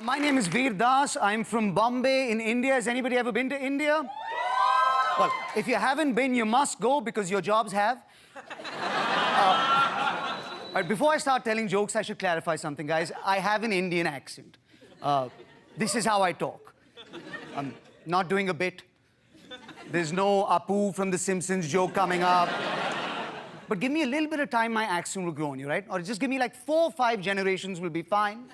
My name is Vir Das. I'm from Bombay in India. Has anybody ever been to India? Well, if you haven't been, you must go because your jobs have. Before I start telling jokes, I should clarify something, guys. I have an Indian accent. This is how I talk. I'm not doing a bit. There's no Apu from The Simpsons joke coming up. But give me a little bit of time, my accent will grow on you, right? Or just give me like 4 or 5 generations, will be fine.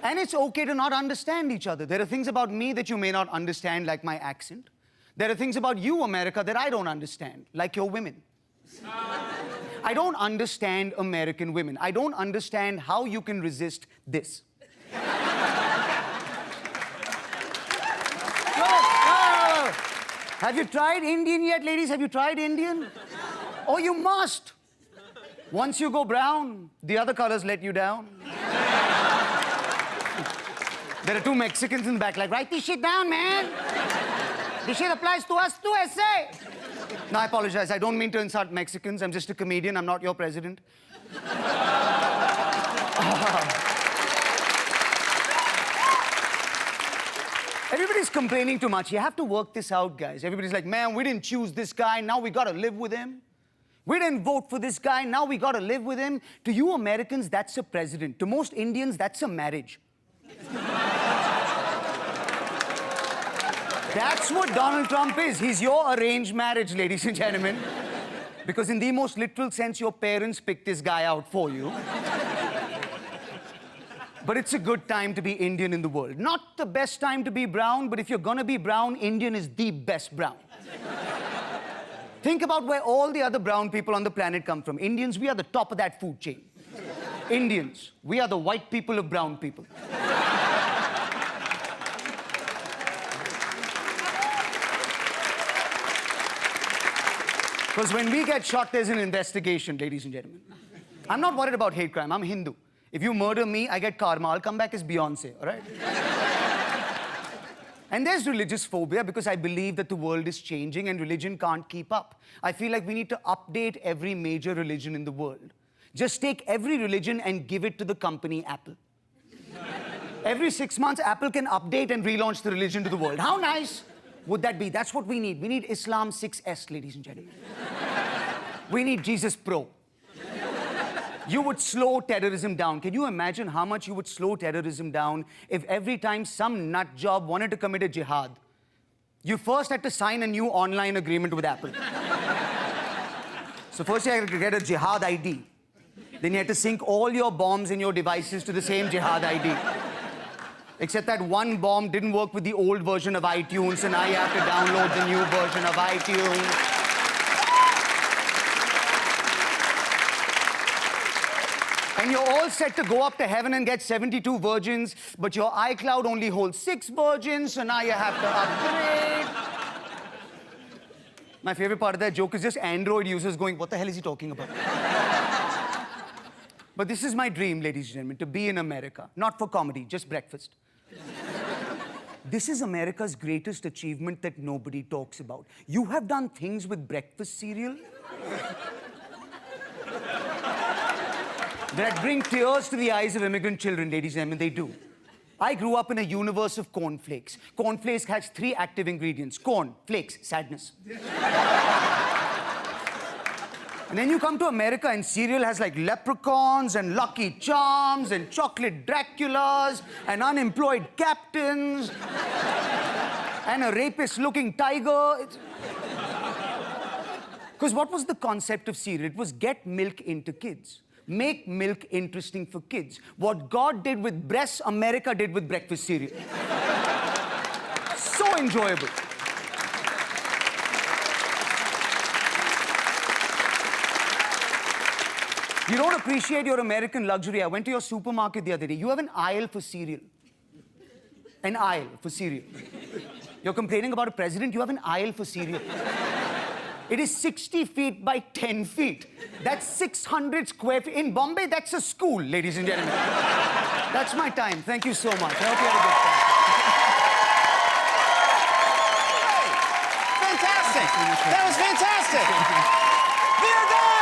And it's okay to not understand each other. There are things about me that you may not understand, like my accent. There are things about you, America, that I don't understand, like your women. I don't understand American women. I don't understand how you can resist this. No. Have you tried Indian yet, ladies? Have you tried Indian? Oh, you must. Once you go brown, the other colors let you down. There are 2 Mexicans in the back, like, write this shit down, man. This shit applies to us too, essay. No, I apologize. I don't mean to insult Mexicans. I'm just a comedian. I'm not your president. Everybody's complaining too much. You have to work this out, guys. Everybody's like, man, we didn't choose this guy. Now we got to live with him. We didn't vote for this guy. Now we got to live with him. To you Americans, that's a president. To most Indians, that's a marriage. That's what Donald Trump is. He's your arranged marriage, ladies and gentlemen. Because in the most literal sense, your parents picked this guy out for you. But it's a good time to be Indian in the world. Not the best time to be brown, but if you're gonna be brown, Indian is the best brown. Think about where all the other brown people on the planet come from. Indians, we are the top of that food chain. Indians, we are the white people of brown people. Because when we get shot, there's an investigation, ladies and gentlemen. I'm not worried about hate crime. I'm Hindu. If you murder me, I get karma. I'll come back as Beyonce, all right? And there's religious phobia because I believe that the world is changing and religion can't keep up. I feel like we need to update every major religion in the world. Just take every religion and give it to the company Apple. Every 6 months, Apple can update and relaunch the religion to the world. How nice would that be? That's what we need. We need Islam 6S, ladies and gentlemen. We need Jesus Pro. You would slow terrorism down. Can you imagine how much you would slow terrorism down if every time some nut job wanted to commit a jihad, you first had to sign a new online agreement with Apple. So first you had to get a jihad ID. Then you had to sync all your bombs in your devices to the same jihad ID. Except that one bomb didn't work with the old version of iTunes, so now you have to download the new version of iTunes. And you're all set to go up to heaven and get 72 virgins, but your iCloud only holds 6 virgins, so now you have to upgrade. My favorite part of that joke is just Android users going, what the hell is he talking about? But this is my dream, ladies and gentlemen, to be in America. Not for comedy, just breakfast. This is America's greatest achievement that nobody talks about. You have done things with breakfast cereal that bring tears to the eyes of immigrant children, ladies and gentlemen, they do. I grew up in a universe of cornflakes. Cornflakes has 3 active ingredients. Corn, flakes, sadness. And then you come to America and cereal has like leprechauns and Lucky Charms and chocolate Draculas and unemployed captains and a rapist-looking tiger. Because what was the concept of cereal? It was get milk into kids. Make milk interesting for kids. What God did with breasts, America did with breakfast cereal. So enjoyable. You don't appreciate your American luxury. I went to your supermarket the other day. You have an aisle for cereal. An aisle for cereal. You're complaining about a president, you have an aisle for cereal. It is 60 feet by 10 feet. That's 600 square feet. In Bombay, that's a school, ladies and gentlemen. That's my time. Thank you so much. I hope you had a good time. Fantastic. That was fantastic. Vir Das!